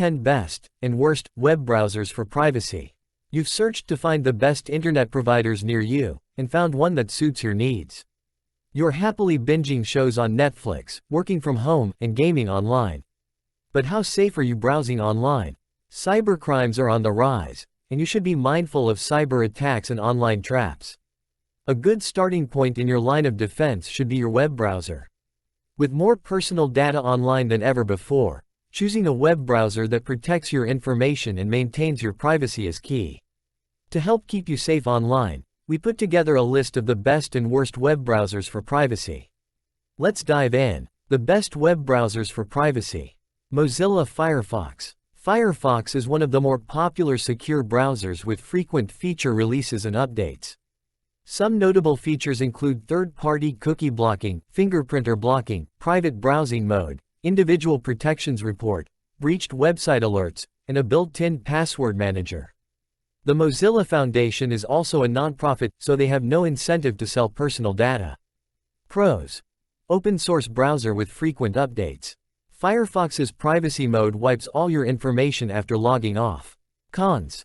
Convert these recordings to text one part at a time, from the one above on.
10 best and worst web browsers for privacy. You've searched to find the best internet providers near you, and found one that suits your needs. You're happily binging shows on Netflix, working from home, and gaming online. But how safe are you browsing online? Cybercrimes are on the rise, and you should be mindful of cyber attacks and online traps. A good starting point in your line of defense should be your web browser. With more personal data online than ever before, choosing a web browser that protects your information and maintains your privacy is key. To help keep you safe online, we put together a list of the best and worst web browsers for privacy. Let's dive in. The best web browsers for privacy. Mozilla Firefox. Firefox is one of the more popular secure browsers with frequent feature releases and updates. Some notable features include third-party cookie blocking, fingerprinter blocking, private browsing mode, individual protections report, breached website alerts, and a built-in password manager. The Mozilla Foundation is also a nonprofit, so they have no incentive to sell personal data. Pros. Open-source browser with frequent updates. Firefox's privacy mode wipes all your information after logging off. Cons.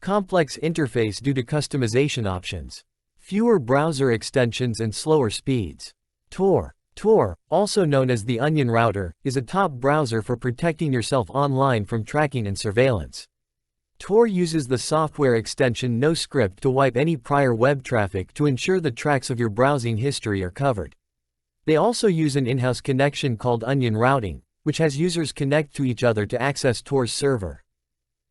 Complex interface due to customization options. Fewer browser extensions and slower speeds. Tor. Tor, also known as the Onion Router, is a top browser for protecting yourself online from tracking and surveillance. Tor uses the software extension NoScript to wipe any prior web traffic to ensure the tracks of your browsing history are covered. They also use an in-house connection called Onion Routing, which has users connect to each other to access Tor's server.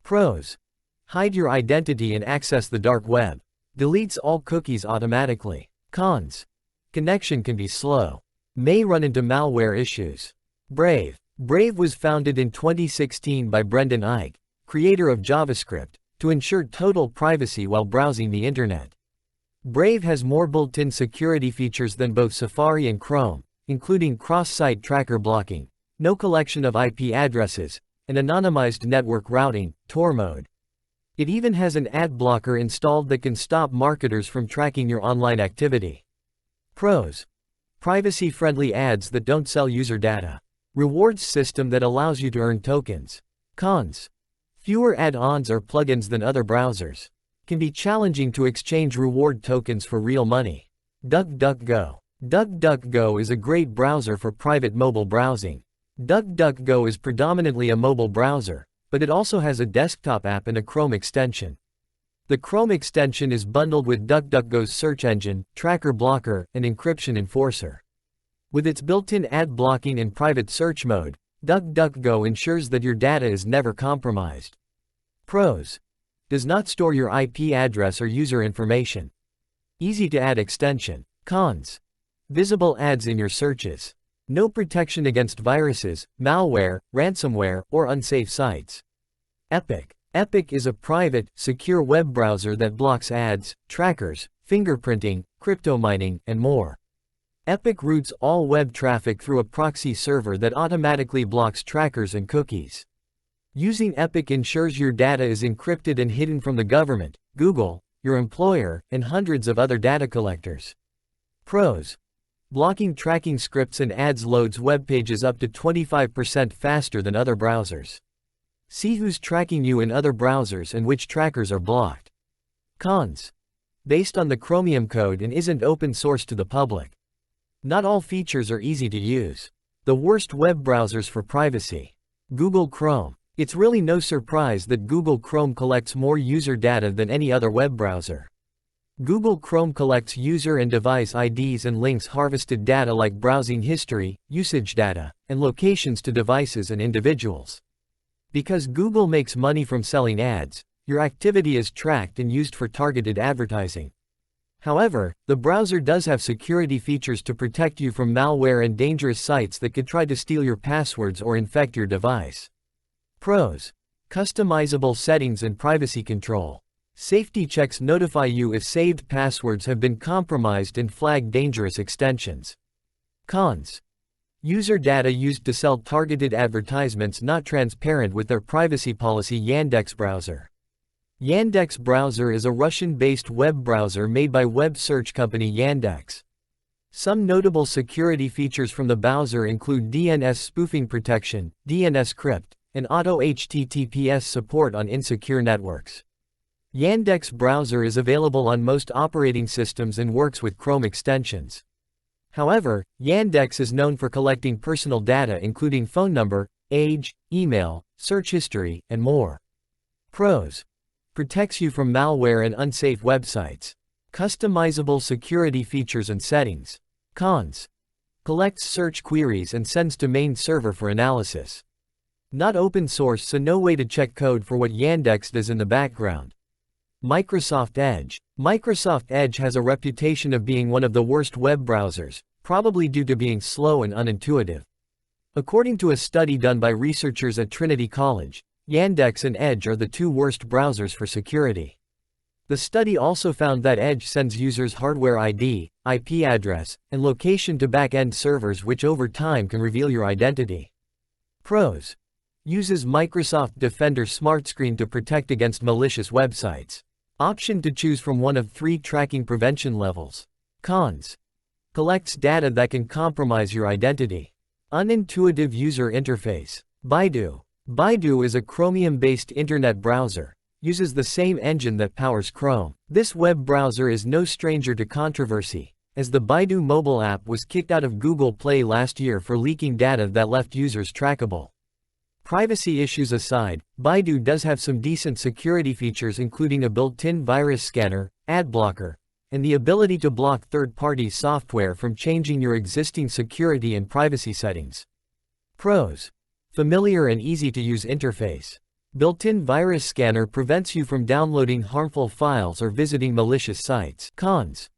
Pros. Hide your identity and access the dark web. Deletes all cookies automatically. Cons. Connection can be slow. May run into malware issues. Brave. Brave was founded in 2016 by Brendan Eich, creator of JavaScript, to ensure total privacy while browsing the internet. Brave has more built-in security features than both Safari and Chrome, including cross-site tracker blocking, no collection of IP addresses, and anonymized network routing, Tor mode. It even has an ad blocker installed that can stop marketers from tracking your online activity. Pros. Privacy-friendly ads that don't sell user data. Rewards system that allows you to earn tokens. Cons. Fewer add-ons or plugins than other browsers. Can be challenging to exchange reward tokens for real money. DuckDuckGo. DuckDuckGo is a great browser for private mobile browsing. DuckDuckGo is predominantly a mobile browser, but it also has a desktop app and a Chrome extension. The Chrome extension is bundled with DuckDuckGo's search engine, tracker blocker, and encryption enforcer. With its built-in ad blocking and private search mode, DuckDuckGo ensures that your data is never compromised. Pros. Does not store your IP address or user information. Easy to add extension. Cons. Visible ads in your searches. No protection against viruses, malware, ransomware, or unsafe sites. Epic. Epic is a private, secure web browser that blocks ads, trackers, fingerprinting, crypto mining, and more. Epic routes all web traffic through a proxy server that automatically blocks trackers and cookies. Using Epic ensures your data is encrypted and hidden from the government, Google, your employer, and hundreds of other data collectors. Pros. Blocking tracking scripts and ads loads web pages up to 25% faster than other browsers. See who's tracking you in other browsers and which trackers are blocked. Cons. Based on the Chromium code and isn't open source to the public. Not all features are easy to use. The worst web browsers for privacy. Google Chrome. It's really no surprise that Google Chrome collects more user data than any other web browser. Google Chrome collects user and device IDs and links harvested data like browsing history, usage data, and locations to devices and individuals. Because Google makes money from selling ads, your activity is tracked and used for targeted advertising. However, the browser does have security features to protect you from malware and dangerous sites that could try to steal your passwords or infect your device. Pros. Customizable settings and privacy control. Safety checks notify you if saved passwords have been compromised and flag dangerous extensions. Cons. User data used to sell targeted advertisements not transparent with their privacy policy. Yandex Browser. Yandex Browser is a Russian-based web browser made by web search company Yandex. Some notable security features from the browser include DNS spoofing protection, DNS crypt, and auto HTTPS support on insecure networks. Yandex browser is available on most operating systems and works with Chrome extensions. However, Yandex is known for collecting personal data including phone number, age, email, search history, and more. Pros: protects you from malware and unsafe websites. Customizable security features and settings. Cons: collects search queries and sends to main server for analysis. Not open source, so no way to check code for what Yandex does in the background. Microsoft Edge. Microsoft Edge has a reputation of being one of the worst web browsers, probably due to being slow and unintuitive. According to a study done by researchers at Trinity College, Yandex and Edge are the two worst browsers for security. The study also found that Edge sends users hardware ID, IP address, and location to back-end servers, which over time can reveal your identity. Pros: uses Microsoft Defender Smart Screen to protect against malicious websites. Option to choose from one of 3 tracking prevention levels. Cons: collects data that can compromise your identity. Unintuitive user interface. Baidu. Baidu is a Chromium-based internet browser. Uses the same engine that powers Chrome. This web browser is no stranger to controversy, as the Baidu mobile app was kicked out of Google Play last year for leaking data that left users trackable. Privacy issues aside, Baidu does have some decent security features, including a built-in virus scanner, ad blocker, and the ability to block third-party software from changing your existing security and privacy settings. Pros: familiar and easy-to-use interface. Built-in virus scanner prevents you from downloading harmful files or visiting malicious sites. Cons: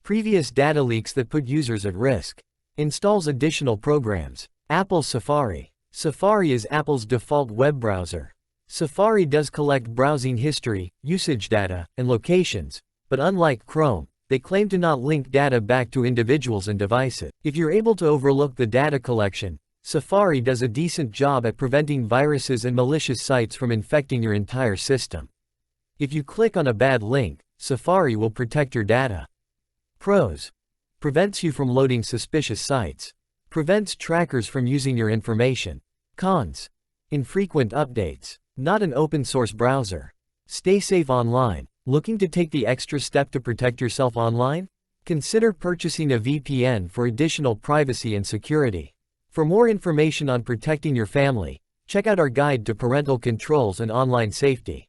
previous data leaks that put users at risk. Installs additional programs. Apple Safari. Safari is Apple's default web browser. Safari does collect browsing history, usage data, and locations, but unlike Chrome, they claim to not link data back to individuals and devices. If you're able to overlook the data collection, Safari does a decent job at preventing viruses and malicious sites from infecting your entire system. If you click on a bad link, Safari will protect your data. Pros: prevents you from loading suspicious sites. Prevents trackers from using your information. Cons: infrequent updates. Not an open-source browser. Stay safe online. Looking to take the extra step to protect yourself online? Consider purchasing a VPN for additional privacy and security. For more information on protecting your family, check out our guide to parental controls and online safety.